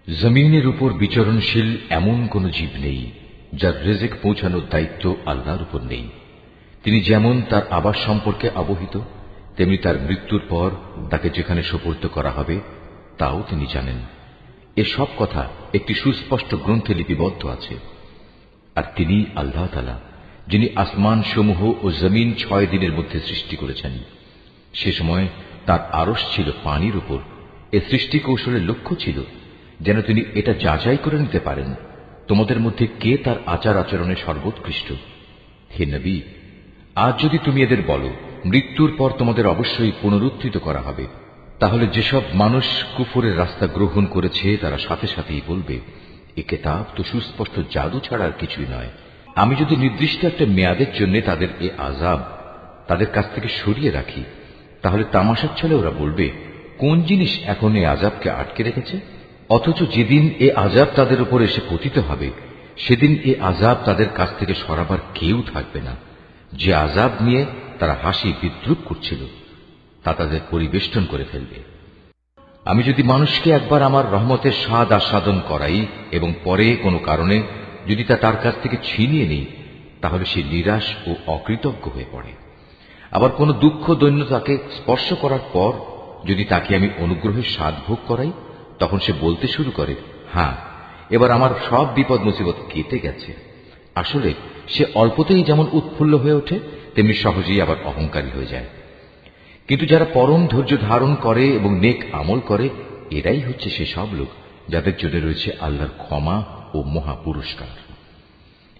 জমিনের উপর বিচরণশীল এমন কোন জীব নেই যার রিজিক পৌঁছানোর দায়িত্ব আল্লাহর উপর নেই। তিনি যেমন তার আবাস সম্পর্কে অবহিত, তেমনি তার মৃত্যুর পর তাকে যেখানে সোপর্দ করা হবে তাও তিনি জানেন। এসব কথা একটি সুস্পষ্ট গ্রন্থে লিপিবদ্ধ আছে। আর তিনি আল্লাহ তাআলা, যিনি আসমান সমূহ ও জমিন 6 দিনের মধ্যে সৃষ্টি করেছেন। সে সময় তার আরশ ছিল পানির উপর। এ সৃষ্টি কৌশলের লক্ষ্য ছিল যেন তিনি এটা যাচাই করে নিতে পারেন তোমাদের মধ্যে কে তার আচার আচরণে সর্বোৎকৃষ্ট। হে নবী, আজ যদি তুমি এদের বলো মৃত্যুর পর তোমাদের অবশ্যই পুনরুত্থিত করা হবে, তাহলে যেসব মানুষ কুফরের রাস্তা গ্রহণ করেছে তারা সাথে সাথেই বলবে, এ কিতাব তো সুস্পষ্ট জাদু ছাড়া আর কিছুই নয়। আমি যদি নির্দিষ্ট একটা মেয়াদের জন্য তাদের এ আযাব তাদের কাছ থেকে সরিয়ে রাখি, তাহলে তামাশার ছলে ওরা বলবে, কোন জিনিস এখন এই আযাবকে আটকে রেখেছে? অথচ যেদিন এ আযাব তাদের উপর এসে পতিত হবে, সেদিন এ আযাব তাদের কাছ থেকে সরাবার কেউ থাকবে না। যে আযাব নিয়ে তারা হাসি বিদ্রুপ করছিল তা তাদের পরিবেষ্টন করে ফেলবে। আমি যদি মানুষকে একবার আমার রহমতের স্বাদ আস্বাদন করাই এবং পরে কোনো কারণে যদি তা তার কাছ থেকে ছিনিয়ে নিই, তাহলে সে নিরাশ ও অকৃতজ্ঞ হয়ে পড়ে। আবার কোনো দুঃখ দৈন্য তাকে স্পর্শ করার পর যদি তাকে আমি অনুগ্রহের স্বাদ ভোগ করাই, তখন সে বলতে শুরু করে, হ্যাঁ, এবার আমার সব বিপদ মুসিবত কেটে গেছে। আসলে সে অল্পতেই যেমন উৎফুল্ল হয়ে ওঠে, তেমনি সহজেই আবার অহংকারী হয়ে যায়। কিন্তু যারা পরম ধৈর্য ধারণ করে এবং নেক আমল করে, এরাই হচ্ছে সে সব লোক যাদের জন্য রয়েছে আল্লাহর ক্ষমা ও মহা পুরস্কার।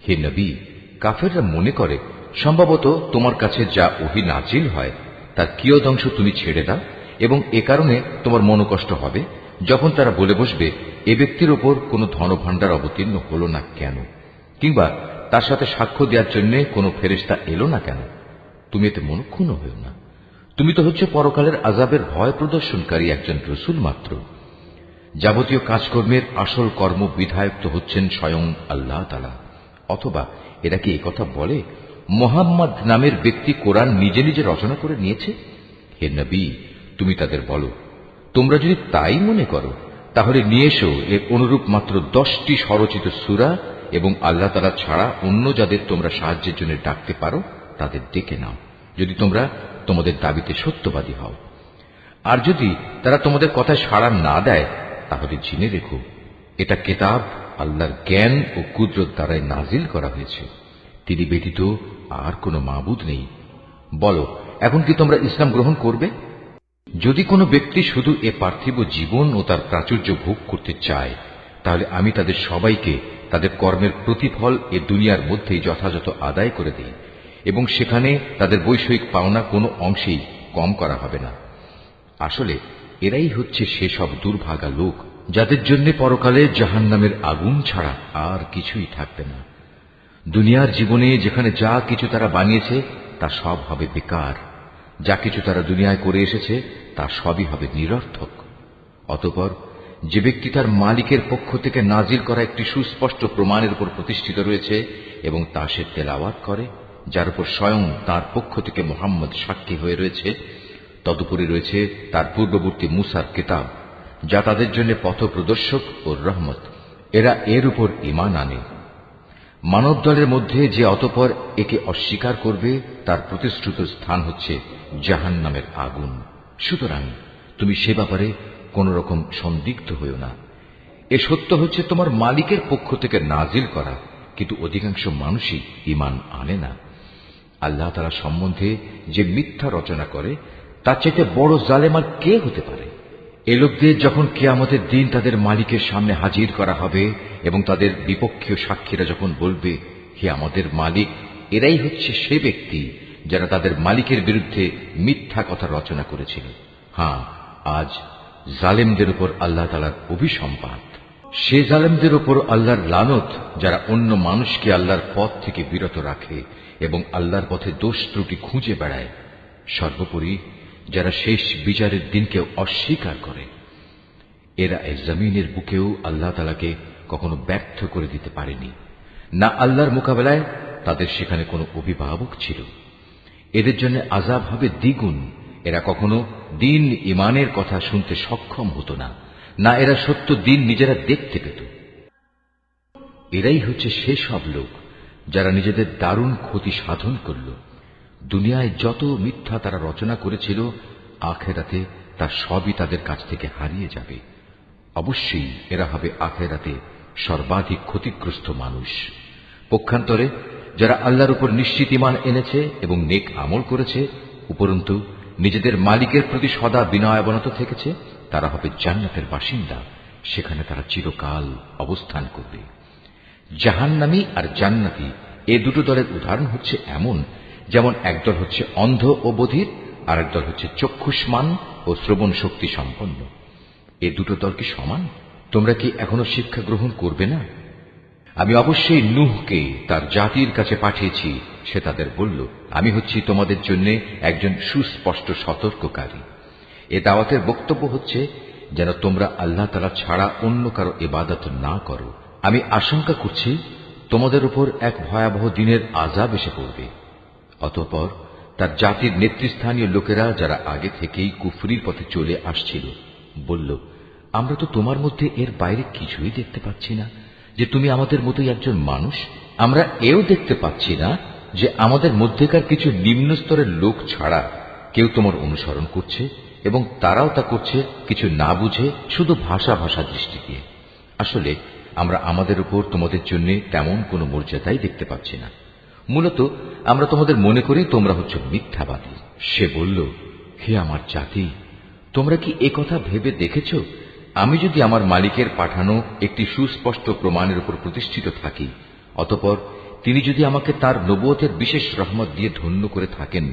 হে নবী, কাফেররা মনে করে সম্ভবত তোমার কাছে যা ওহী নাজিল হয় তার কিয়দংশ তুমি ছেড়ে দাও, এবং এ কারণে তোমার মনোকষ্ট হবে যখন তারা বলে বসবে, এ ব্যক্তির ওপর কোনো ধনভাণ্ডার অবতীর্ণ হল না কেন, কিংবা তার সাথে সাক্ষ্য দেওয়ার জন্য কোনো ফেরেশতা এলো না কেন। তুমি এতে মনক্ষুণ্ণ হও না। তুমি তো হচ্ছে পরকালের আযাবের ভয় প্রদর্শনকারী একজন রসুল মাত্র। যাবতীয় কাজকর্মের আসল কর্ম বিধায়ক তো হচ্ছেন স্বয়ং আল্লাহ তাআলা। অথবা এরা কি একথা বলে মুহাম্মদ নামের ব্যক্তি কোরআন নিজে নিজে রচনা করে নিয়েছে? হে নবী, তুমি তাদের বলো, তোমরা যদি তাই মনে করো তাহলে নিয়ে এসো এর অনুরূপ মাত্র 10টি স্বরচিত সূরা, এবং আল্লাহ তাআলা ছাড়া অন্য যাদের তোমরা সাহায্যের জন্য ডাকতে পারো তাদের ডেকে নাও, যদি তোমরা তোমাদের দাবিতে সত্যবাদী হও। আর যদি তারা তোমাদের কথায় সাড়া না দেয়, তাহলে জেনে রেখো এটা কিতাব আল্লাহর জ্ঞান ও কুদরত দ্বারাই নাজিল করা হয়েছে। তিনি ব্যতীত আর কোনো মাবুদ নেই। বলো, এখন কি তোমরা ইসলাম গ্রহণ করবে? যদি কোনো ব্যক্তি শুধু এ পার্থিব জীবন ও তার প্রাচুর্য ভোগ করতে চায়, তাহলে আমি তাদের সবাইকে তাদের কর্মের প্রতিফল এ দুনিয়ার মধ্যেই যথাযথ আদায় করে দিই, এবং সেখানে তাদের বৈষয়িক পাওনা কোনো অংশেই কম করা হবে না। আসলে এরাই হচ্ছে সেসব দুর্ভাগা লোক যাদের জন্য পরকালে জাহান্নামের আগুন ছাড়া আর কিছুই থাকবে না। দুনিয়ার জীবনে যেখানে যা কিছু তারা বানিয়েছে তা সব হবে বেকার। যা কিছু তারা দুনিয়ায় করে এসেছে তা সবই হবে নিরর্থক। অতঃপর যে ব্যক্তি তার মালিকের পক্ষ থেকে নাজিল করা একটি সুস্পষ্ট প্রমাণের উপর প্রতিষ্ঠিত রয়েছে এবং তা সে তেলাওয়াত করে, যার উপর স্বয়ং তার পক্ষ থেকে মুহাম্মদ সাক্ষী হয়ে রয়েছে, তদুপরি রয়েছে তার পূর্ববর্তী মুসার কিতাব, যা তাদের জন্য পথ প্রদর্শক ও রহমত, এরা এর উপর ঈমান আনে। মানব দলের মধ্যে যে অতঃপর একে অস্বীকার করবে তার প্রতিশ্রুত স্থান হচ্ছে জাহান্নামের আগুন। সুতরাং তুমি সে ব্যাপারে কোন রকম সন্দিগ্ধ হইও না। এ সত্য হচ্ছে তোমার মালিকের পক্ষ থেকে নাজিল করা, কিন্তু অধিকাংশ মানুষই ঈমান আনে না। আল্লাহ তাআলা সম্বন্ধে যে মিথ্যা রচনা করে তার চাইতে বড় জালেম আর কে হতে পারে? এ লোকদের যখন কিয়ামতের দিন তাদের মালিকের সামনে হাজির করা হবে এবং তাদের বিপক্ষীয় সাক্ষীরা যখন বলবে, হে আমাদের মালিক, এরাই হচ্ছে সে ব্যক্তি যারা তাদের মালিকের বিরুদ্ধে মিথ্যা কথা রচনা করেছিল। হ্যাঁ, আজ জালেমদের উপর আল্লাহ তাআলার অভিসম্পাত। সে জালেমদের উপর আল্লাহর লানত যারা অন্য মানুষকে আল্লাহর পথ থেকে বিরত রাখে এবং আল্লাহর পথে দোষ ত্রুটি খুঁজে বেড়ায়। সর্বোপরি যারা শেষ বিচারের দিনকে অস্বীকার করে। এরা এই জমিনের বুকেও আল্লাহ তাআলাকে কখনো ব্যর্থ করে দিতে পারেনি, না আল্লাহর মোকাবেলায় তাদের সেখানে কোনো অভিভাবক ছিল। এদের জন্য আযাব হবে দ্বিগুণ। এরা কখনো দিন ইমানের কথা শুনতে সক্ষম হতো না, না এরা সত্য দিন নিজেরা দেখতে পেত। এরাই হচ্ছে সেসব লোক যারা নিজেদের দারুণ ক্ষতি সাধন করল। দুনিয়ায় যত মিথ্যা তারা রচনা করেছিল, আখেরাতে তার সবই তাদের কাছ থেকে হারিয়ে যাবে। অবশ্যই এরা হবে আখেরাতে সর্বাধিক ক্ষতিগ্রস্ত মানুষ। পক্ষান্তরে যারা আল্লাহর উপর নিশ্চিত ঈমান এনেছে এবং নেক আমল করেছে, উপরন্তু নিজেদের মালিকের প্রতি সদা বিনয়াবনত থেকেছে, তারা হবে জান্নাতের বাসিন্দা। সেখানে তারা চিরকাল অবস্থান করবে। জাহান্নামী আর জান্নাতি এ দুটো দলের উদাহরণ হচ্ছে এমন, যেমন একদল হচ্ছে অন্ধ ও বধির, আর একদল হচ্ছে চক্ষুষ্মান ও শ্রবণ শক্তি সম্পন্ন। এ দুটো দল কি সমান? তোমরা কি এখনো শিক্ষা গ্রহণ করবে না? আমি অবশ্যই নূহকে তার জাতির কাছে পাঠিয়েছি। সে তাদের বলল, আমি হচ্ছি তোমাদের জন্য একজন সুস্পষ্ট সতর্ককারী। এ দাওয়াতের বক্তব্য হচ্ছে যেন তোমরা আল্লাহ তাআলা ছাড়া অন্য কারো ইবাদত না করো। আমি আশঙ্কা করছি তোমাদের উপর এক ভয়াবহ দিনের আযাব এসে পড়বে। অতঃপর তার জাতির নেতৃস্থানীয় লোকেরা, যারা আগে থেকেই কুফরির পথে চলে আসছিল, বলল, আমরা তো তোমার মধ্যে এর বাইরে কিছুই দেখতে পাচ্ছি না যে তুমি আমাদের মতোই একজন মানুষ। আমরা এও দেখতে পাচ্ছি না যে আমাদের মধ্যেকার কিছু নিম্ন স্তরের লোক ছাড়া কেউ তোমার অনুসরণ করছে, এবং তারাও তা করছে কিছু না বুঝে, শুধু ভাষা দৃষ্টি দিয়ে। আসলে আমরা আমাদের উপর তোমাদের জন্য তেমন কোনো মর্যাদাই দেখতে পাচ্ছি না। মূলত আমরা তোমাদের মনে করি তোমরা হচ্ছ মিথ্যাবাদী। সে বলল, হে আমার জাতি, তোমরা কি একথা ভেবে দেখেছ, আমি যদি আমার মালিকের পাঠানো একটি সুস্পষ্ট প্রমাণের উপর প্রতিষ্ঠিত থাকি, অতঃপর তিনি যদি আমাকে তার নবুয়তের বিশেষ রহমত দিয়ে ধন্য করে থাকেন,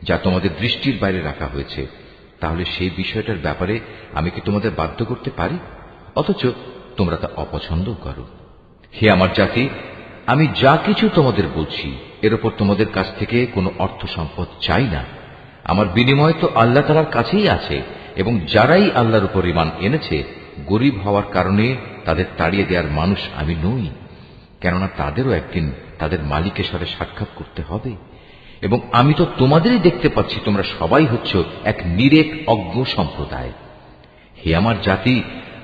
যা তোমাদের দৃষ্টির বাইরে রাখা হয়েছে, তাহলে সেই বিষয়টার ব্যাপারে আমি কি তোমাদের বাধ্য করতে পারি? অথচ তোমরা তা অপছন্দ করো। হে আমার জাতি, আমি যা কিছু তোমাদের বলছি এর উপর তোমাদের কাছ থেকে কোনো অর্থ সম্পদ চাই না। আমার বিনিময় তো আল্লাহ তাআলার কাছেই আছে, এবং যারাই আল্লাহর উপর ঈমান এনেছে, গরীব হওয়ার কারণে তাদের তাড়িয়ে দেওয়ার মানুষ আমি নই। কেননা তাদেরও একদিন তাদের মালিকের সাথে সাক্ষাৎ করতে হবে, এবং আমি তো তোমাদেরই দেখতে পাচ্ছি তোমরা সবাই হচ্ছ এক নিরেট অজ্ঞ সম্প্রদায়। হে আমার জাতি,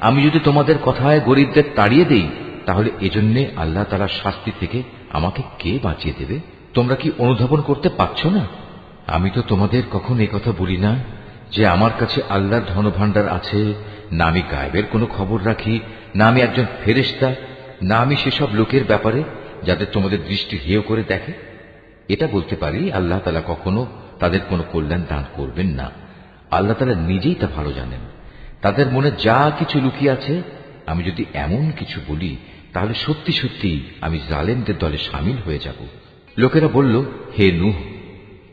আমি যদি তোমাদের কথায় গরীবদের তাড়িয়ে দেই, তাহলে এজন্য আল্লাহ তাআলার শাস্তি থেকে আমাকে কে বাঁচিয়ে দেবে? তোমরা কি অনুধাবন করতে পারছ না? আমি তো তোমাদের কখন এই কথা বলি না যে আমার কাছে আল্লাহর ধনভাণ্ডার আছে, না আমি গায়েবের কোনো খবর রাখি, না আমি একজন ফেরেশতা, না আমি সেসব লোকের ব্যাপারে যাদের তোমাদের দৃষ্টি হেয় করে দেখে। এটা বলতে পারি, আল্লাহ তাআলা কখনো তাদের কোনো কল্যাণ দান করবেন না। আল্লাহ তাআলা নিজেই তা ভালো জানেন। তাদের মনে যা কিছু লুকিয়ে আছে, আমি যদি এমন কিছু বলি, তাহলে সত্যি সত্যি আমি জালেমদের দলে শামিল হয়ে যাব। লোকেরা বলল, হে নূহ,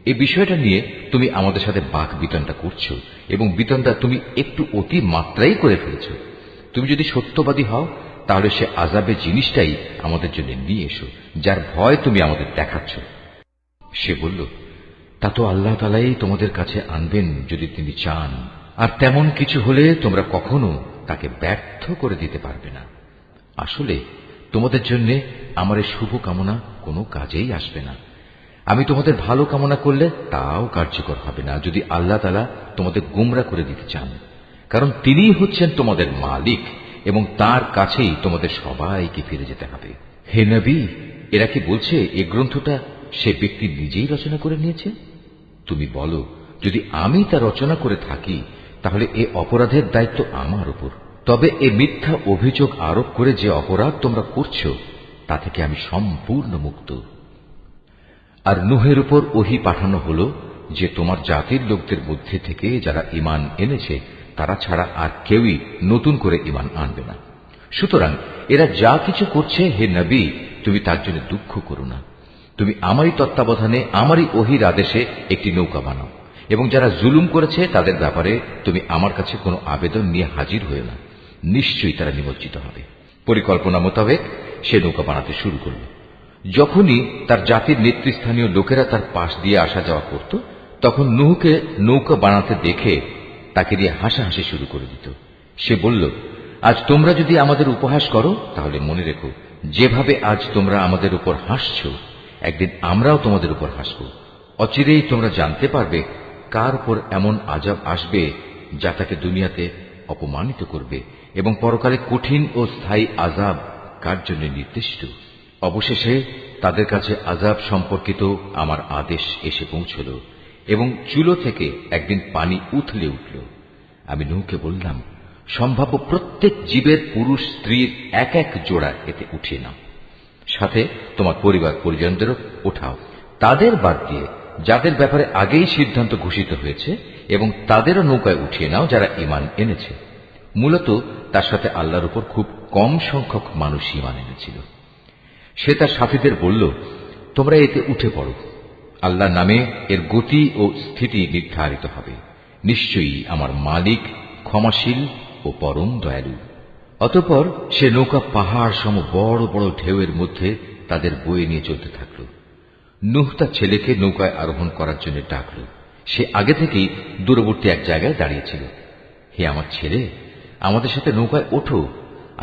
এই বিষয়টা নিয়ে তুমি আমাদের সাথে বাক বিতণ্ডা করছো, এবং বিতণ্ডা তুমি একটু অতি মাত্রাই করে ফেলেছ। তুমি যদি সত্যবাদী হও, তাহলে সে আযাবের জিনিসটাই আমাদের জন্য নিয়ে এসো, যার ভয় তুমি আমাদের দেখাচ্ছ। সে বলল, তা তো আল্লাহ তাআলাই তোমাদের কাছে আনবেন যদি তিনি চান, আর তেমন কিছু হলে তোমরা কখনো তাকে ব্যর্থ করে দিতে পারবে না। আসলে তোমাদের জন্য আমার এই শুভ কামনা কোনো কাজেই আসবে না। আমি তোমাদের ভালো কামনা করলে তাও কার্যকর হবে না, যদি আল্লাহ তাআলা তোমাদের গোমরা করে দিতে চান, কারণ তিনিই হচ্ছেন তোমাদের মালিক, এবং তার কাছেই তোমাদের সবাইকে ফিরে যেতে হবে। হে নবী, এরা কি বলছে এই গ্রন্থটা সে ব্যক্তি নিজেই রচনা করে নিয়েছে? তুমি বলো, যদি আমি তা রচনা করে থাকি, তাহলে এ অপরাধের দায়িত্ব আমার উপর। তবে এ মিথ্যা অভিযোগ আরোপ করে যে অপরাধ তোমরা করছো, তা থেকে আমি সম্পূর্ণ মুক্ত। আর নূহের উপর ওহী পাঠানো হলো যে তোমার জাতির লোকদের মধ্যে থেকে যারা ঈমান এনেছে, তারা ছাড়া আর কেউই নতুন করে ঈমান আনবে না। সুতরাং এরা যা কিছু করছে, হে নবী, তুমি তার জন্য দুঃখ করো না। তুমি আমারই তত্ত্বাবধানে আমারই ওহীর আদেশে একটি নৌকা বানাও, এবং যারা জুলুম করেছে তাদের ব্যাপারে তুমি আমার কাছে কোনো আবেদন নিয়ে হাজির হয়ে না। নিশ্চয়ই তারা নিমজ্জিত হবে। পরিকল্পনা মোতাবেক সে নৌকা বানাতে শুরু করল। যখনই তার জাতির নেতৃস্থানীয় লোকেরা তার পাশ দিয়ে আসা যাওয়া করত, তখন নূহকে নৌকা বানাতে দেখে তাকে দিয়ে হাসাহাসি শুরু করে দিত। সে বলল, আজ তোমরা যদি আমাদের উপহাস করো, তাহলে মনে রেখো, যেভাবে আজ তোমরা আমাদের উপর হাসছ, একদিন আমরাও তোমাদের উপর হাসব। অচিরেই তোমরা জানতে পারবে কার উপর এমন আযাব আসবে যা তাকে দুনিয়াতে অপমানিত করবে, এবং পরকালে কঠিন ও স্থায়ী আযাব কার জন্য নির্দিষ্ট। অবশেষে তাদের কাছে আযাব সম্পর্কিত আমার আদেশ এসে পৌঁছল এবং চুলো থেকে একদিন পানি উথলে উঠল। আমি নূহকে বললাম, সম্ভাব্য প্রত্যেক জীবের পুরুষ স্ত্রীর এক এক জোড়া এতে উঠিয়ে নাও, সাথে তোমার পরিবার পরিজনদেরও ওঠাও, তাদের বাদ দিয়ে যাদের ব্যাপারে আগেই সিদ্ধান্ত ঘোষিত হয়েছে, এবং তাদেরও নৌকায় উঠিয়ে নাও যারা ঈমান এনেছে। মূলত তার সাথে আল্লাহর উপর খুব কম সংখ্যক মানুষ ঈমান এনেছিল। সে তার সাথীদের বলল, তোমরা এতে উঠে পড়ো, আল্লাহর নামে এর গতি ও স্থিতি নির্ধারিত হবে। নিশ্চয়ই আমার মালিক ক্ষমাশীল ও পরম দয়ালু। অতঃপর সে নৌকা পাহাড় সম বড় বড় ঢেউয়ের মধ্যে তাদের বয়ে নিয়ে চলতে থাকল। নূহ তার ছেলেকে নৌকায় আরোহণ করার জন্য ডাকল। সে আগে থেকেই দূরবর্তী এক জায়গায় দাঁড়িয়েছিল। হে আমার ছেলে, আমাদের সাথে নৌকায় ওঠো,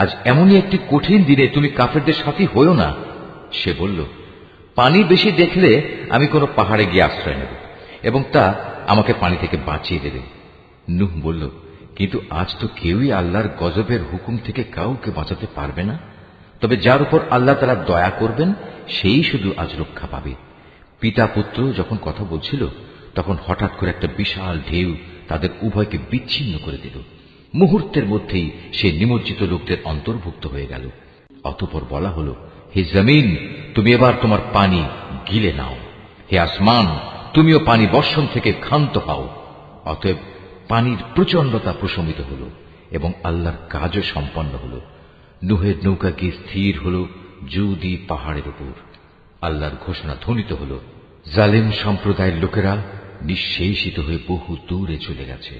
আজ এমনই একটি কঠিন দিনে তুমি কাফেরদের সাথী হইও না। সে বলল, পানি বেশি দেখলে আমি কোনো পাহাড়ে গিয়ে আশ্রয় নেব এবং তা আমাকে পানি থেকে বাঁচিয়ে দেবে। নূহ বলল, কিন্তু আজ তো কেউই আল্লাহর গজবের হুকুম থেকে কাউকে বাঁচাতে পারবে না, তবে যার উপর আল্লাহ তাআলা দয়া করবেন সেই শুধু আজ রক্ষা পাবে। পিতা পুত্র যখন কথা বলছিল তখন হঠাৎ করে একটা বিশাল ঢেউ তাদের উভয়কে বিচ্ছিন্ন করে দিল। মুহূর্তের মধ্যেই সে নিমজ্জিত লোকদের অন্তর্ভুক্ত হয়ে গেল। অতঃপর বলা হল, হে জমিন, তুমি এবার তোমার পানি গিলে নাও। হে আসমান, তুমিও পানি বর্ষণ থেকে ক্ষান্ত হও। অতএব পানির প্রচণ্ডতা প্রশমিত হল এবং আল্লাহর কাজও সম্পন্ন হল। নূহের নৌকা গিয়ে স্থির হল জুদি পাহাড়ের উপর। আল্লাহর ঘোষণা ধ্বনিত হল, জালেম সম্প্রদায়ের লোকেরা নিঃশেষিত হয়ে বহু দূরে চলে গেছে।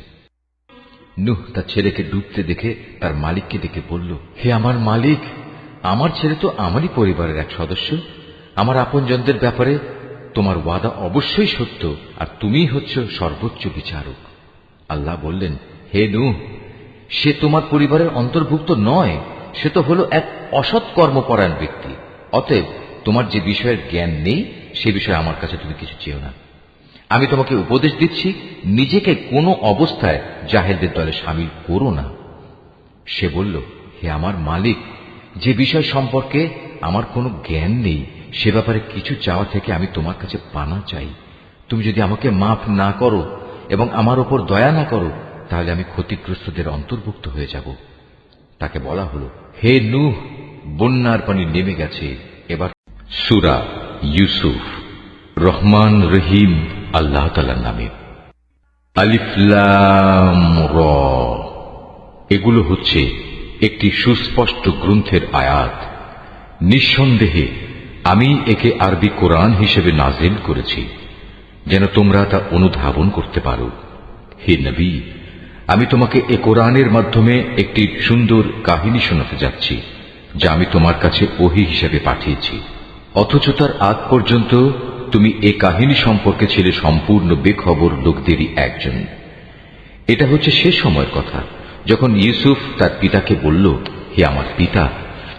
নূহ তার ছেলেকে ডুবতে দেখে তার মালিককে ডেকে বলল, হে আমার মালিক, আমার ছেলে তো আমারই পরিবারের এক সদস্য। আমার আপনজনদের ব্যাপারে তোমার ওয়াদা অবশ্যই সত্য, আর তুমিই হচ্ছ সর্বোচ্চ বিচারক। আল্লাহ বললেন, হে নূহ, সে তোমার পরিবারের অন্তর্ভুক্ত নয়, সে তো হল এক অসৎ কর্মপরায়ণ ব্যক্তি। অতএব তোমার যে বিষয়ের জ্ঞান নেই সে বিষয়ে আমার কাছে তুমি কিছু চেও না। আমি তোমাকে উপদেশ দিচ্ছি, নিজেকে কোনো অবস্থায় জাহেলদের দলে সামিল করো না। সে বলল, হে আমার মালিক, যে বিষয় সম্পর্কে আমার কোনো জ্ঞান নেই সে ব্যাপারে কিছু চাওয়া থেকে আমি তোমার কাছে পানা চাই। তুমি যদি আমাকে মাফ না করো এবং আমার ওপর দয়া না করো তাহলে আমি ক্ষতিগ্রস্তদের অন্তর্ভুক্ত হয়ে যাব। তাকে বলা হলো, হে নূহ, বন্যার পানি নেমে গেছে। এবার সূরা ইউসুফ। রহমান রহিম আল্লাহ তাআলার নামে। আলিফ লাম র। এগুলো হচ্ছে একটি সুস্পষ্ট গ্রন্থের আয়াত। নিঃসন্দেহে আমি একে আরবি কোরআন হিসেবে নাজিল করেছি যেন তোমরা তা অনুধাবন করতে পারো। হে নবী, আমি তোমাকে এ কোরআনের মাধ্যমে একটি সুন্দর কাহিনী শোনাতে যাচ্ছি যা আমি তোমার কাছে ওহী হিসেবে পাঠিয়েছি। অথচ তার আগ পর্যন্ত তুমি এ কাহিনী সম্পর্কে ছিলে সম্পূর্ণ বেখবর লোকদেরই একজন। এটা হচ্ছে সে সময়ের কথা যখন ইউসুফ তার পিতাকে বলল, হে আমার পিতা,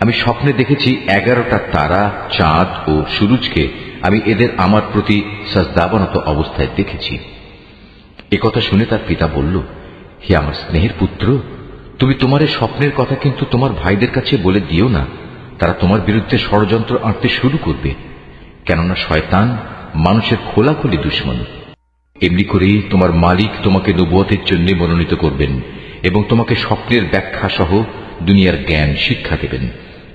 আমি স্বপ্নে দেখেছি 11টা তারা, চাঁদ ও সূরজকে আমি এদের আমার প্রতি সাজদাবনত অবস্থায় দেখেছি। একথা শুনে তার পিতা বলল, হে আমার স্নেহের পুত্র, তুমি তোমার এই স্বপ্নের কথা কিন্তু তোমার ভাইদের কাছে বলে দিও না, তারা তোমার বিরুদ্ধে ষড়যন্ত্র আঁটতে শুরু করবে, কেননা শয়তান মানুষের খোলাখুলি দুশমন। এমনি করেই তোমার মালিক তোমাকে নবুয়তের জন্য মনোনীত করবেন এবং তোমাকে স্বপ্নের ব্যাখ্যা সহ দুনিয়ার জ্ঞান শিক্ষা দেবেন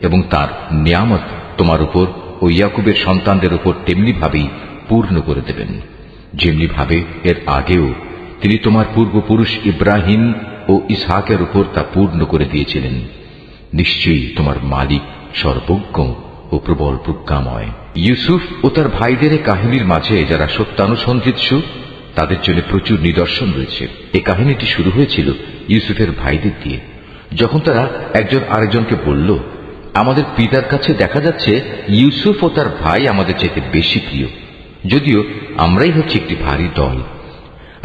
এবং তার নিয়ামত তোমার উপর ও ইয়াকুবের সন্তানদের উপর তেমনি ভাবেই পূর্ণ করে দেবেন যেমনি ভাবে এর আগেও তিনি তোমার পূর্বপুরুষ ইব্রাহিম ও ইসহাকের উপর তা পূর্ণ করে দিয়েছিলেন। নিশ্চয়ই তোমার মালিক সর্বজ্ঞ ও প্রবল প্রজ্ঞাময়। ইউসুফ ও তার ভাইদের এই কাহিনীর মাঝে যারা সত্যানুসন্ধিৎসু তাদের জন্য প্রচুর নিদর্শন রয়েছে। এই কাহিনীটি শুরু হয়েছিল ইউসুফের ভাইদের দিয়ে, যখন তারা একজন আরেকজনকে বলল, আমাদের পিতার কাছে দেখা যাচ্ছে ইউসুফ ও তার ভাই আমাদের চাইতে বেশি প্রিয়, যদিও আমরাই হচ্ছে একটি ভারী দল।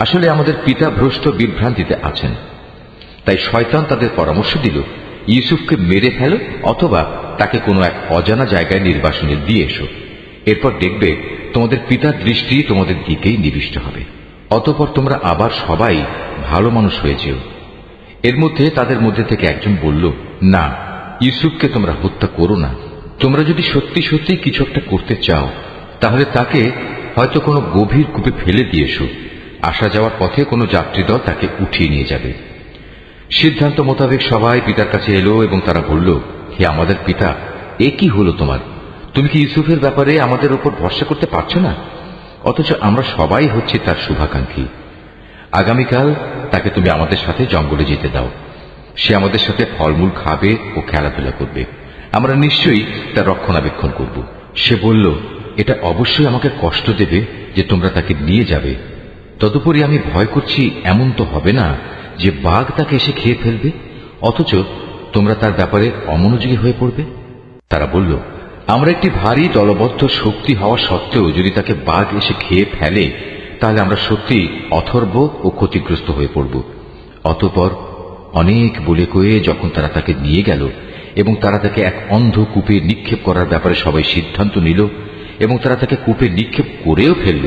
আসলে আমাদের পিতা ভ্রষ্ট বিভ্রান্তিতে আছেন। তাই শয়তান তাদের পরামর্শ দিল, ইউসুফকে মেরে ফেলো অথবা তাকে কোনো এক অজানা জায়গায় নির্বাসনে দিয়ে এসো, এরপর দেখবে তোমাদের পিতার দৃষ্টি তোমাদের দিকেই নিবিষ্ট হবে। অতঃপর তোমরা আবার সবাই ভালো মানুষ হয়ে যেও। এর মধ্যে তাদের মধ্যে থেকে একজন বলল, না, ইউসুফকে তোমরা হত্যা করো না। তোমরা যদি সত্যি সত্যি কিছু একটা করতে চাও, তাহলে তাকে হয়তো কোনো গভীর কূপে ফেলে দিয়েছো। আসা যাওয়ার পথে কোনো যাত্রীদল তাকে উঠিয়ে নিয়ে যাবে। সিদ্ধান্ত মোতাবেক সবাই পিতার কাছে এলো এবং তারা বলল, হে আমাদের পিতা, এ কি হলো তোমার? তুমি কি ইউসুফের ব্যাপারে আমাদের উপর ভরসা করতে পারছো না? অথচ আমরা সবাই হচ্ছি তার শুভাকাঙ্ক্ষী। আগামীকাল তাকে তুমি আমাদের সাথে জঙ্গলে যেতে দাও। সে আমাদের সাথে ফলমূল খাবে ও খেলাধুলা করবে। আমরা নিশ্চয়ই তার রক্ষণাবেক্ষণ করব। সে বলল, এটা অবশ্যই আমাকে কষ্ট দেবে যে তোমরা তাকে নিয়ে যাবে। তদুপরি আমি ভয় করছি এমন তো হবে না যে বাঘ তাকে এসে খেয়ে ফেলবে, অথচ তোমরা তার ব্যাপারে অমনোযোগী হয়ে পড়বে। তারা বলল, আমরা একটি ভারী দলবদ্ধ শক্তি হওয়া সত্ত্বেও যদি তাকে বাঘ এসে খেয়ে ফেলে, তাহলে আমরা সত্যি অথর্ব ও ক্ষতিগ্রস্ত হয়ে পড়ব। অতঃপর অনেক বলে কয়ে যখন তারা তাকে নিয়ে গেল এবং তারা তাকে এক অন্ধ কূপে নিক্ষেপ করার ব্যাপারে সবাই সিদ্ধান্ত নিল এবং তারা তাকে কূপে নিক্ষেপ করেও ফেলল,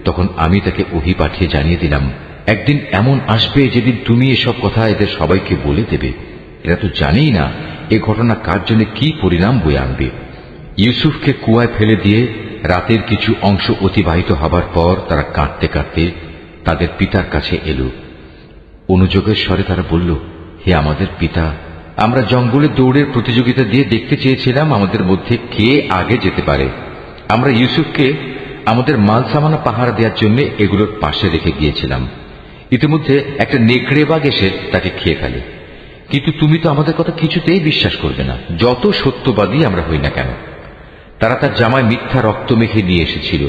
তখন আমি তাকে ওহী পাঠিয়ে জানিয়ে দিলাম, একদিন এমন আসবে যেদিন তুমি এসব কথা এদের সবাইকে বলে দেবে। এরা তো জানেই না এ ঘটনা কার জন্য কি পরিণাম বয়ে আনবে। ইউসুফকে কুয়ায় ফেলে দিয়ে রাতের কিছু অংশ অতিবাহিত হবার পর তারা কাঁদতে কাঁদতে তাদের পিতার কাছে এলো। অনুযোগের স্বরে তারা বলল, হে আমাদের পিতা, আমরা জঙ্গলে দৌড়ের প্রতিযোগিতা দিয়ে দেখতে চেয়েছিলাম আমাদের মধ্যে কে আগে যেতে পারে। আমরা ইউসুফকে আমাদের মাল সামানা পাহারা দেওয়ার জন্য এগুলোর পাশে রেখে গিয়েছিলাম। ইতিমধ্যে একটা নেকড়ে বাঘ এসে তাকে খেয়ে ফেলে। কিন্তু তুমি তো আমাদের কথা কিছুতেই বিশ্বাস করবে না, যত সত্যবাদী আমরা হই না কেন। তারা তার জামায় মিথ্যা রক্ত মেখে নিয়ে এসেছিল।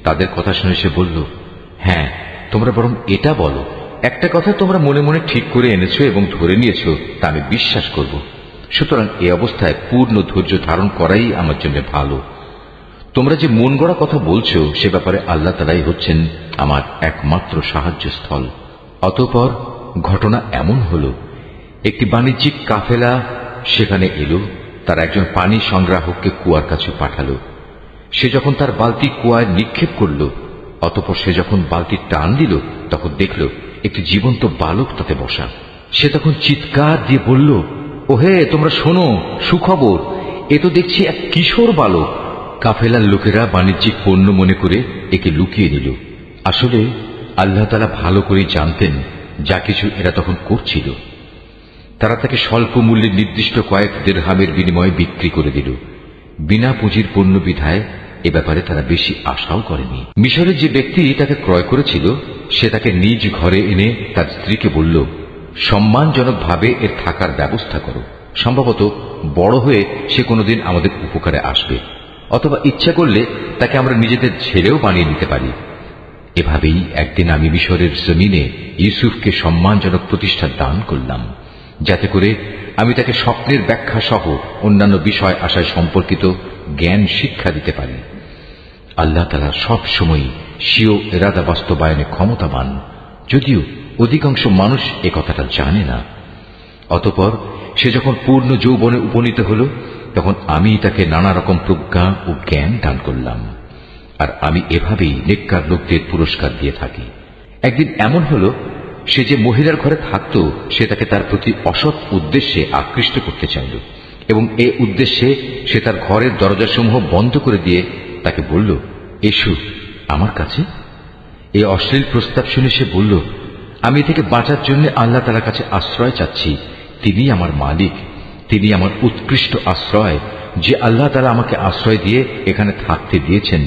তাদের কথা শুনে সে বলল, হ্যাঁ, তোমরা বরং এটা বলো, একটা কথা তোমরা মনে মনে ঠিক করে এনেছো এবং ধরে নিয়েছো, তা আমি বিশ্বাস করব। সুতরাং এই অবস্থায় পূর্ণ ধৈর্য ধারণ করাই আমার জন্য ভালো। তোমরা যে মন গড়া কথা বলছো সে ব্যাপারে আল্লাহ তাআলাই হচ্ছেন আমার একমাত্র সাহায্যস্থল। অতঃপর ঘটনা এমন হল, একটি বাণিজ্যিক কাফেলা সেখানে এলো। তার একজন পানি সংগ্রাহককে কুয়ার কাছে পাঠালো। সে যখন তার বালতি কুয়ায় নিক্ষেপ করল, অতঃপর সে যখন বালতি টান দিল, তখন দেখল একটি জীবন্ত বালক তাতে বসা। সে তখন চিৎকার দিয়ে বলল, ওহে, তোমরা শোনো, সুখবর, এ তো দেখছি এক কিশোর বালক। কাফেলার লোকেরা বাণিজ্যিক পণ্য মনে করে একে লুকিয়ে নিল। আসলে আল্লাহ তাআলা ভালো করেই জানতেন যা কিছু এরা তখন করছিল। তারা তাকে স্বল্প মূল্যে নির্দিষ্ট কয়েক দিরহামের বিনিময়ে বিক্রি করে দিল। বিনা পুঁজির পণ্য বিধায় এ ব্যাপারে তারা বেশি আশাও করেনি। মিশরের যে ব্যক্তি তাকে ক্রয় করেছিল সে তাকে নিজ ঘরে এনে তার স্ত্রীকে বলল, সম্মানজনকভাবে এর থাকার ব্যবস্থা করো। সম্ভবত বড় হয়ে সে কোনোদিন আমাদের উপকারে আসবে, অথবা ইচ্ছা করলে তাকে আমরা নিজেদের ছেলেও বানিয়ে নিতে পারি। এভাবেই একদিন আমি মিশরের জমিনে ইউসুফকে সম্মানজনক প্রতিষ্ঠা দান করলাম, যাতে করে আমি তাকে স্বপ্নের ব্যাখ্যা সহ অন্যান্য বিষয় আশায় সম্পর্কিত জ্ঞান শিক্ষা দিতে পারি। আল্লাহ তাআলা সব সময় স্বীয় ইরাদা বাস্তবায়নে ক্ষমতাবান, যদিও অধিকাংশ মানুষ এ কথাটা জানে না। অতঃপর সে যখন পূর্ণ যৌবনে উপনীত হল, তখন আমি তাকে নানা রকম প্রজ্ঞা ও জ্ঞান দান করলাম। আর আমি এভাবেই নেককার লোকদের পুরস্কার দিয়ে থাকি। একদিন এমন হল, সে যে মহিলার ঘরে থাকত সে তাকে তার প্রতি অসৎ উদ্দেশ্যে আকৃষ্ট করতে চাইল এবং এ উদ্দেশ্যে সে তার ঘরের দরজাসমূহ বন্ধ করে দিয়ে তাকে বলল, এসো আমার কাছে। এই অশ্লীল প্রস্তাব শুনে সে বলল, আমি থেকে বাঁচার জন্য আল্লাহ তাআলার কাছে আশ্রয় চাচ্ছি। তিনি আমার মালিক, তিনি আমার উৎকৃষ্ট আশ্রয়। যে আল্লাহ তাআলা আমাকে আশ্রয় দিয়ে এখানে থাকতে দিয়েছেন,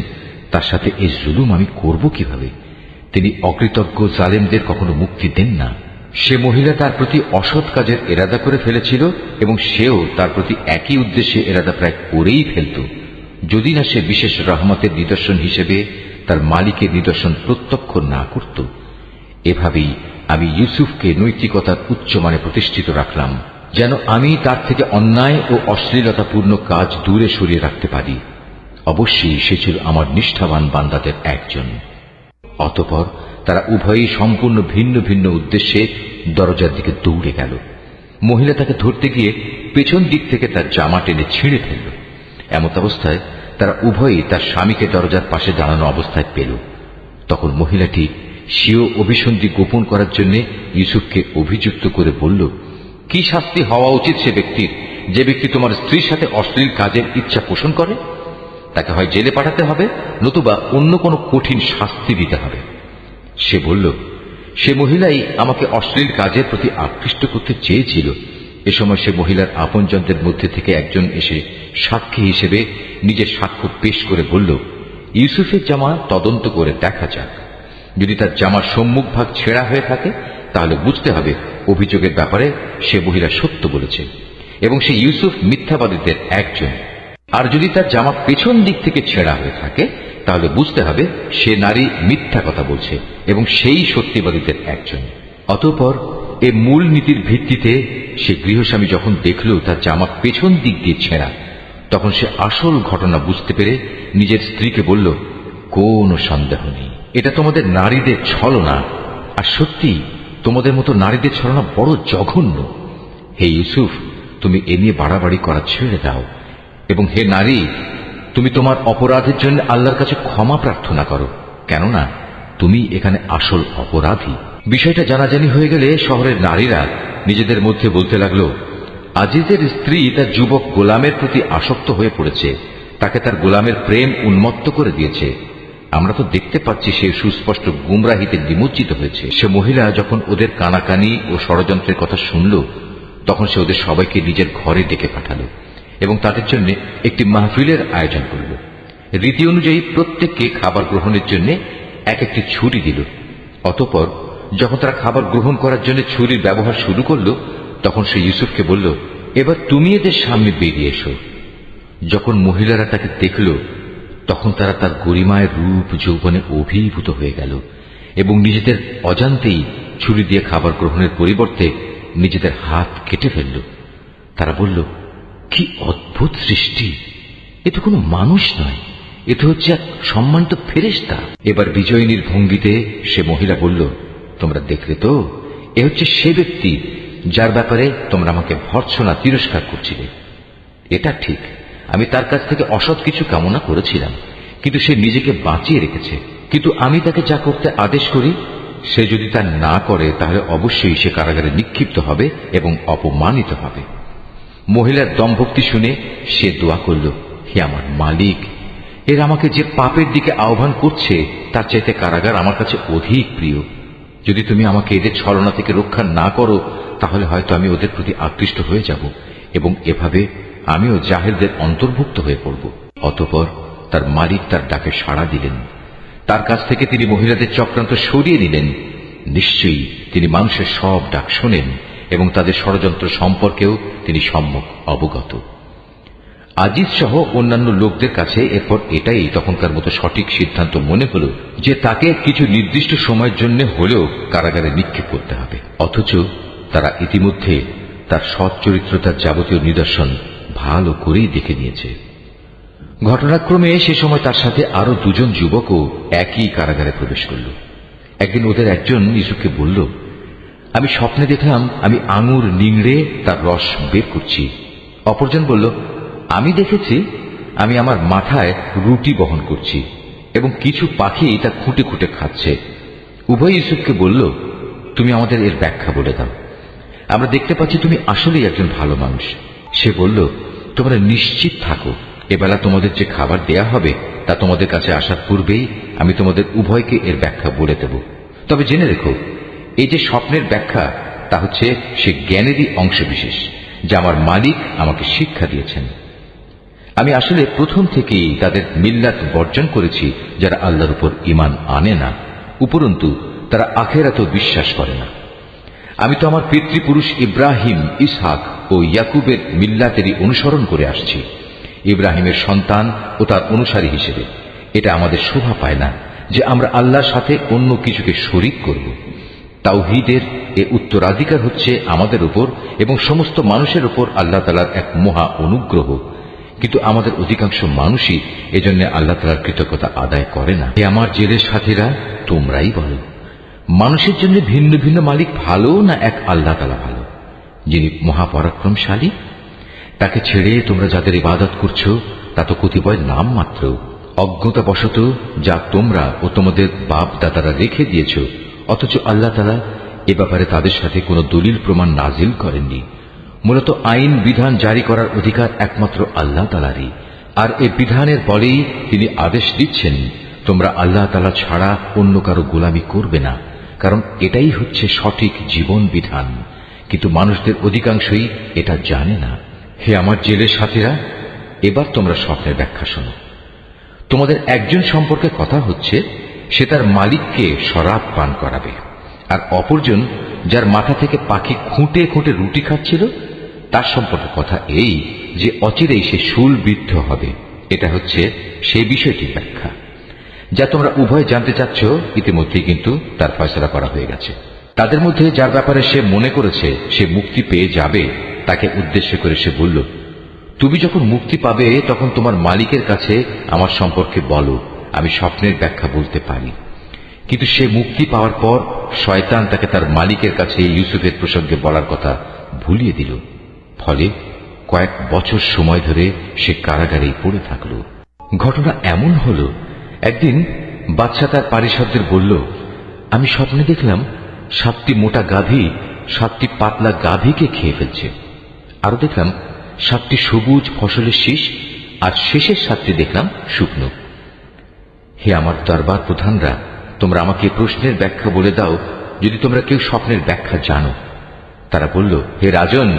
তার সাথে এই জুলুম আমি করব কিভাবে? তিনি অকৃতজ্ঞ জালেমদের কখনো মুক্তি দেন না। সে মহিলা তার প্রতি অসৎ কাজের এরাদা করে ফেলেছিল এবং সেও তার প্রতি একই উদ্দেশ্যে এরাদা প্রায় করেই ফেলত, যদি না সে বিশেষ রহমতের নিদর্শন হিসেবে তার মালিকের নিদর্শন প্রত্যক্ষ না করত। এভাবেই আমি ইউসুফকে নৈতিকতার উচ্চমানে প্রতিষ্ঠিত রাখলাম, যেন আমি তার থেকে অন্যায় ও অশ্লীলতাপূর্ণ কাজ দূরে সরিয়ে রাখতে পারি। অবশ্যই সে ছিল আমার নিষ্ঠাবান বান্দাদের একজন। অতঃপর তারা উভয়ই সম্পূর্ণ ভিন্ন ভিন্ন উদ্দেশ্যে দরজার দিকে দৌড়ে গেল। মহিলা তাকে ধরতে গিয়ে পেছন দিক থেকে তার জামা টেনে ছিঁড়ে ফেলল। এমত অবস্থায় তারা উভয়ই তার স্বামীকে দরজার পাশে দাঁড়ানো অবস্থায় পেল। তখন মহিলাটি সেও অভিসন্ধি গোপন করার জন্য ইউসুফকে অভিযুক্ত করে বলল, কি শাস্তি হওয়া উচিত সে ব্যক্তির যে ব্যক্তি তোমার স্ত্রীর সাথে অশ্লীল কাজের ইচ্ছা পোষণ করে? তাকে হয় জেলে পাঠাতে হবে, নতুবা অন্য কোনো কঠিন শাস্তি দিতে হবে। সে বলল, সে মহিলাই আমাকে অশ্লীল কাজের প্রতি আকৃষ্ট করতে চেয়েছিল। এ সময় সে মহিলার আপনজনদের মধ্যে থেকে একজন এসে সাক্ষী হিসেবে নিজের সাক্ষ্য পেশ করে বলল, ইউসুফের জামা তদন্ত করে দেখা যাক। যদি তার জামার সম্মুখ ভাগ ছেঁড়া হয়ে থাকে তাহলে বুঝতে হবে অভিযোগের ব্যাপারে সে মহিলা সত্য বলেছে এবং সে ইউসুফ মিথ্যাবাদীদের একজন। আর যদি তার জামা পেছন দিক থেকে ছেঁড়া হয়ে থাকে তাহলে বুঝতে হবে সে নারী মিথ্যা কথা বলছে এবং সেই সত্যিবাদীদের একজন। অতঃপর এ মূল নীতির ভিত্তিতে সে গৃহস্বামী যখন দেখল তার জামা পেছন দিক দিয়ে ছেঁড়া, তখন সে আসল ঘটনা বুঝতে পেরে নিজের স্ত্রীকে বলল, কোনো সন্দেহ নেই, এটা তোমাদের নারীদের ছলনা। আর সত্যি তোমাদের মতো নারীদের ছলনা বড় জঘন্য। হে ইউসুফ, তুমি এ নিয়ে বাড়াবাড়ি করা ছেড়ে দাও এবং হে নারী, তুমি তোমার অপরাধের জন্য আল্লাহর কাছে ক্ষমা প্রার্থনা করো, কেননা তুমি এখানে আসল অপরাধী। বিষয়টা জানাজানি হয়ে গেলে শহরের নারীরা নিজেদের মধ্যে বলতে লাগলো, আজিজের স্ত্রী তার যুবক গোলামের প্রতি আসক্ত হয়ে পড়েছে, তাকে তার গোলামের প্রেম উন্মত্ত করে দিয়েছে। আমরা তো দেখতে পাচ্ছি সে সুস্পষ্ট গুমরাহিতে নিমজ্জিত হয়েছে। সে মহিলা যখন ওদের কানাকানি ও ষড়যন্ত্রের কথা শুনল, তখন সে ওদের সবাইকে নিজের ঘরে ডেকে পাঠালো এবং তাদের জন্য একটি মাহফিলের আয়োজন করল। রীতি অনুযায়ী প্রত্যেককে খাবার গ্রহণের জন্য এক একটি ছুরি দিল। অতঃপর যখন তারা খাবার গ্রহণ করার জন্য ছুরির ব্যবহার শুরু করল, তখন সে ইউসুফকে বলল, এবার তুমি এদের সামনে বেরিয়ে এসো। যখন মহিলারা তাকে দেখল, তখন তারা তার গরিমায় রূপ যৌবনে অভিভূত হয়ে গেল এবং নিজেদের অজান্তেই ছুরি দিয়ে খাবার গ্রহণের পরিবর্তে নিজেদের হাত কেটে ফেলল। তারা বলল, কি অদ্ভুত সৃষ্টি, এ তো কোনো মানুষ নয়, এ তো হচ্ছে এক সম্মানিত ফেরেশতা। এবার বিজয়িনীর ভঙ্গিতে সে মহিলা বলল, তোমরা দেখলে তো, এ হচ্ছে সে ব্যক্তি যার ব্যাপারে তোমরা আমাকে ভর্ৎসনা তিরস্কার করছিলে। এটা ঠিক, আমি তার কাছ থেকে অসৎ কিছু কামনা করেছিলাম, কিন্তু সে নিজেকে বাঁচিয়ে রেখেছে। কিন্তু আমি তাকে যা করতে আদেশ করি সে যদি তা না করে তাহলে অবশ্যই সে কারাগারে নিক্ষিপ্ত হবে এবং অপমানিত হবে। মহিলার দমভক্তি শুনে সে দোয়া করল, হে আমার মালিক, এর আমাকে যে পাপের দিকে আহ্বান করছে তার চাইতে কারাগার আমার কাছে অধিক প্রিয়। যদি তুমি আমাকে এদের ছলনা থেকে রক্ষা না করো তাহলে হয়তো আমি ওদের প্রতি আকৃষ্ট হয়ে যাব এবং এভাবে আমিও জাহেলদের অন্তর্ভুক্ত হয়ে পড়ব। অতঃপর তার মালিক তার ডাকে সাড়া দিলেন। তার কাছ থেকে তিনি মহিলাদের চক্রান্ত সরিয়ে নিলেন। নিশ্চয়ই তিনি মানুষের সব ডাক শোনেন এবং তাদের ষড়যন্ত্র সম্পর্কেও তিনি সম্যক অবগত। আজিজ সহ অন্যান্য লোকদের কাছে এরপর এটাই তখনকার মতো সঠিক সিদ্ধান্ত মনে হল যে তাকে কিছু নির্দিষ্ট সময়ের জন্য হলেও কারাগারে নিক্ষেপ করতে হবে। অথচ তারা ইতিমধ্যে তার সৎ চরিত্রতার যাবতীয় নিদর্শন ভালো করেই দেখে নিয়েছে। ঘটনাক্রমে সে সময় তার সাথে আরো দুজন যুবকও একই কারাগারে প্রবেশ করল। একদিন ওদের একজন ইউসুফকে বলল, আমি স্বপ্নে দেখলাম আমি আঙুর নিংড়ে তার রস বের করছি। অপরজন বলল, আমি দেখেছি আমি আমার মাথায় রুটি বহন করছি এবং কিছু পাখি তা খুঁটে খুঁটে খাচ্ছে। উভয় ইউসুফকে বলল, তুমি আমাদের এর ব্যাখ্যা বলে দাও, আমরা দেখতে পাচ্ছি তুমি আসলেই একজন ভালো মানুষ। সে বলল, তোমরা নিশ্চিত থাকো, এবেলা তোমাদের যে খাবার দেয়া হবে তা তোমাদের কাছে আসার পূর্বেই আমি তোমাদের উভয়কে এর ব্যাখ্যা বলে দেব। তবে জেনে রেখো, এই যে স্বপ্নের ব্যাখ্যা তা হচ্ছে সে জ্ঞানেরই অংশবিশেষ যা আমার মালিক আমাকে শিক্ষা দিয়েছেন। আমি আসলে প্রথম থেকেই তাদের মিল্লাত বর্জন করেছি যারা আল্লাহর উপর ঈমান আনে না, উপরন্তু তারা আখিরাতেও বিশ্বাস করে না। আমি তো আমার পিতৃপুরুষ ইব্রাহিম, ইসহাক ও ইয়াকুবের মিল্লাতেরই অনুসরণ করে আসছি। ইব্রাহিমের সন্তান ও তার অনুসারী হিসেবে এটা আমাদের শোভা পায় না যে আমরা আল্লাহর সাথে অন্য কিছুকে শরীক করব। তাওহীদের এ উত্তরাধিকার হচ্ছে আমাদের উপর এবং সমস্ত মানুষের উপর আল্লাহ তাআলার এক মহা অনুগ্রহ, কিন্তু আমাদের অধিকাংশ মানুষই এজন্য আল্লাহ তাআলার কৃতজ্ঞতা আদায় করে না। হে আমার জেলের সাথীরা, তোমরাই বলো, মানুষের জন্য ভিন্ন ভিন্ন মালিক ভালো না এক আল্লাহ তাআলা ভালো, যিনি মহাপরাক্রমশালী? তাকে ছেড়ে তোমরা যাদের ইবাদত করছো তা তো কতিপয় নাম মাত্র, অজ্ঞতাবশত যা তোমরা ও তোমাদের বাপ দাদারা রেখে দিয়েছ, অথচ আল্লাহ তাআলা এ ব্যাপারে তাদের সাথে কোনো দলিল প্রমাণ নাজিল করেননি। মূলত আইন বিধান জারি করার অধিকার একমাত্র আল্লাহ তাআলারই, আর এ বিধানের বলেই তিনি আদেশ দিচ্ছেন তোমরা আল্লাহ তাআলা ছাড়া অন্য কারো গোলামি করবে না, কারণ এটাই হচ্ছে সঠিক জীবন বিধান। কিন্তু মানুষদের অধিকাংশই এটা জানে না। হে আমার জেলের সাথীরা, এবার তোমরা স্বপ্নের ব্যাখ্যা শোনো। তোমাদের একজন সম্পর্কে কথা হচ্ছে, সে তার মালিককে শরাব পান করাবে, আর অপরজন যার মাথা থেকে পাখি খুঁটে খুঁটে রুটি খাচ্ছিল তার সম্পর্কে কথা এই যে অচিরেই সে শূলবিদ্ধ হবে। এটা হচ্ছে সেই বিষয়টির ব্যাখ্যা যা তোমরা উভয় জানতে চাচ্ছ। ইতিমধ্যেই কিন্তু তার ফয়সালা করা হয়ে গেছে। তাদের মধ্যে যার ব্যাপারে সে মনে করেছে সে মুক্তি পেয়ে যাবে, তাকে উদ্দেশ্য করে সে বলল, তুমি যখন মুক্তি পাবে তখন তোমার মালিকের কাছে আমার সম্পর্কে বলো, আমি স্বপ্নের ব্যাখ্যা বলতে পারি। কিন্তু সে মুক্তি পাওয়ার পর শয়তান তাকে তার মালিকের কাছে ইউসুফের প্রসঙ্গে বলার কথা ভুলিয়ে দিল। ফলে কয়েক বছর সময় ধরে সে কারাগারেই পড়ে থাকল। ঘটনা এমন হল, একদিন বাদশা তার পারিষদদের বলল, আমি স্বপ্নে দেখলাম 7টি মোটা গাভী 7টি পাতলা গাভীকে খেয়ে ফেলছে। আরো দেখলাম 7টি সবুজ ফসলের শীষ, আর শেষের 7টি দেখলাম শুকনো। হে আমার দরবার প্রধানরা, তোমরা আমাকে প্রশ্নের ব্যাখ্যা বলে দাও যদি তোমরা কেউ স্বপ্নের ব্যাখ্যা জানো। তারা বলল, হে রাজন,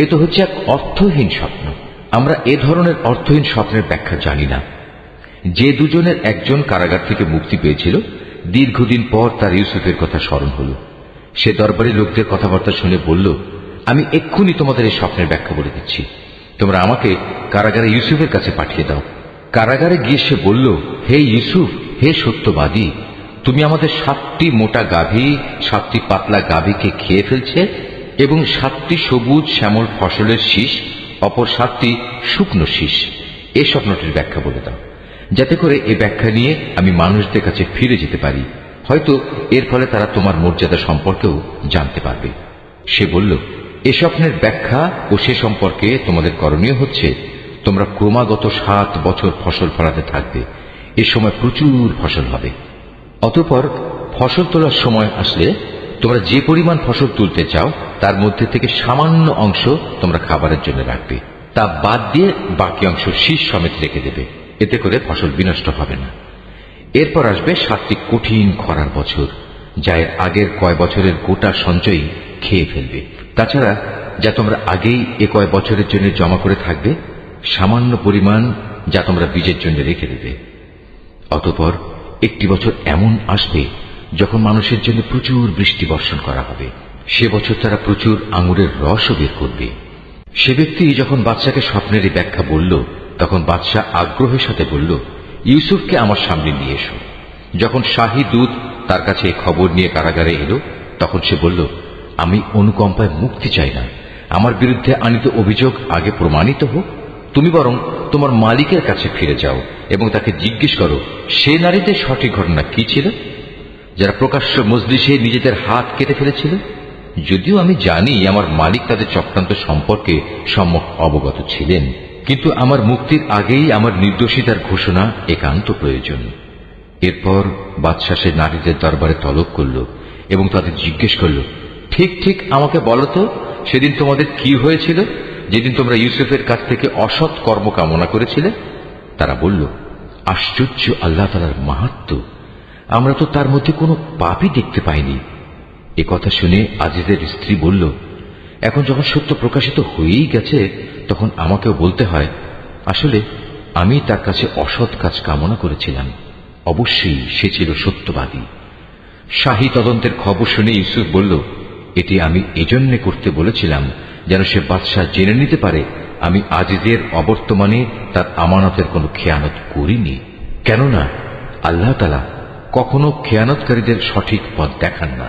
এ তো হচ্ছে এক অর্থহীন স্বপ্ন। আমরা এ ধরনের অর্থহীন স্বপ্নের ব্যাখ্যা জানি না। যে দুজনের একজন কারাগার থেকে মুক্তি পেয়েছিল, দীর্ঘদিন পর তার ইউসুফের কথা স্মরণ হল। সে দরবারি লোকদের কথাবার্তা শুনে বলল, আমি এক্ষুনি তোমাদের এই স্বপ্নের ব্যাখ্যা বলে দিচ্ছি। তোমরা আমাকে কারাগারে ইউসুফের কাছে পাঠিয়ে দাও। কারাগারে গিয়ে সে বলল, হে ইউসুফ, হে সত্যবাদী, তুমি আমাদের 7টি মোটা গাভী 7টি পাতলা গাভীকে খেয়ে ফেলছে এবং 7টি সবুজ শ্যামল ফসলের শীষ, অপর 7টি শুকনো শীষ। এই স্বপ্নটির ব্যাখ্যা বলে দাও, যাতে করে এই ব্যাখ্যা নিয়ে আমি মানুষদের কাছে ফিরে যেতে পারি। হয়তো এর ফলে তারা তোমার মর্যাদা সম্পর্কেও জানতে পারবে। সে বলল, এ স্বপ্নের ব্যাখ্যা ও সে সম্পর্কে তোমাদের করণীয় হচ্ছে, তোমরা ক্রমাগত 7 বছর ফসল ফলাতে থাকবে। এ সময় প্রচুর ফসল হবে। অতঃপর ফসল তোলার সময় আসলে তোমরা যে পরিমাণ ফসল তুলতে চাও তার মধ্যে থেকে সামান্য অংশ তোমরা খাবারের জন্য রাখবে, তা বাদ দিয়ে বাকি অংশ শীষ সমেত রেখে দেবে। এতে করে ফসল বিনষ্ট হবে না। এরপর আসবে 7টি কঠিন খরার বছর, যা এর আগের কয় বছরের গোটা সঞ্চয় খেয়ে ফেলবে। তাছাড়া যা তোমরা আগেই এ কয় বছরের জন্য জমা করে থাকবে, সামান্য পরিমাণ যা তোমরা বীজের জন্য রেখে দেবে। অতঃপর একটি বছর এমন আসবে যখন মানুষের জন্য প্রচুর বৃষ্টি বর্ষণ করা হবে। সে বছর তারা প্রচুর আঙুরের রসও বের করবে। সে ব্যক্তি যখন বাদশাকে স্বপ্নের এই ব্যাখ্যা বলল, তখন বাদশাহ আগ্রহের সাথে বলল, ইউসুফকে আমার সামনে নিয়ে এসো। যখন শাহী দূত তার কাছে এই খবর নিয়ে কারাগারে এলো, তখন সে বলল, আমি অনুকম্পায় মুক্তি চাই না। আমার বিরুদ্ধে আনিত অভিযোগ আগে প্রমাণিত হোক। তুমি বরং তোমার মালিকের কাছে ফিরে যাও এবং তাকে জিজ্ঞেস করো, সে নারীদের সঠিক ঘটনা কি ছিল যারা প্রকাশ্য মজলিসে নিজেদের হাত কেটে ফেলেছিল। যদিও আমি জানি আমার মালিক তাদের চক্রান্ত সম্পর্কে সম্যক অবগত ছিলেন, কিন্তু আমার মুক্তির আগেই আমার নির্দোষিতার ঘোষণা একান্ত প্রয়োজন। এরপর বাদশাহ সে নারীদের দরবারে তলব করল এবং তাদের জিজ্ঞেস করল, ঠিক ঠিক আমাকে বলো তো, সেদিন তোমাদের কি হয়েছিল যেদিন তোমরা ইউসুফের কাছ থেকে অসৎ কর্ম কামনা করেছিলে? তারা বলল, আশ্চর্য আল্লাহ তাআলার মাহাত্ম্য, আমরা তো তার মধ্যে কোনো পাপই দেখতে পাইনি। এ কথা শুনে আজিজের স্ত্রী বলল, এখন যখন সত্য প্রকাশিত হয়েই গেছে তখন আমাকেও বলতে হয়, আসলে আমি তার কাছে অসৎ কাজ কামনা করেছিলাম। অবশ্যই সে ছিল সত্যবাদী। শাহী তদন্তের খবর শুনে ইউসুফ বলল, এটি আমি এজন্য করতে বলেছিলাম যেন সে বাদশাহ জেনে নিতে পারে আমি আজিজের অবর্তমানে তার আমানতের কোনো খেয়ানত করিনি। কেননা আল্লাহ তাআলা কখনো খেয়ানতকারীদের সঠিক পথ দেখান না।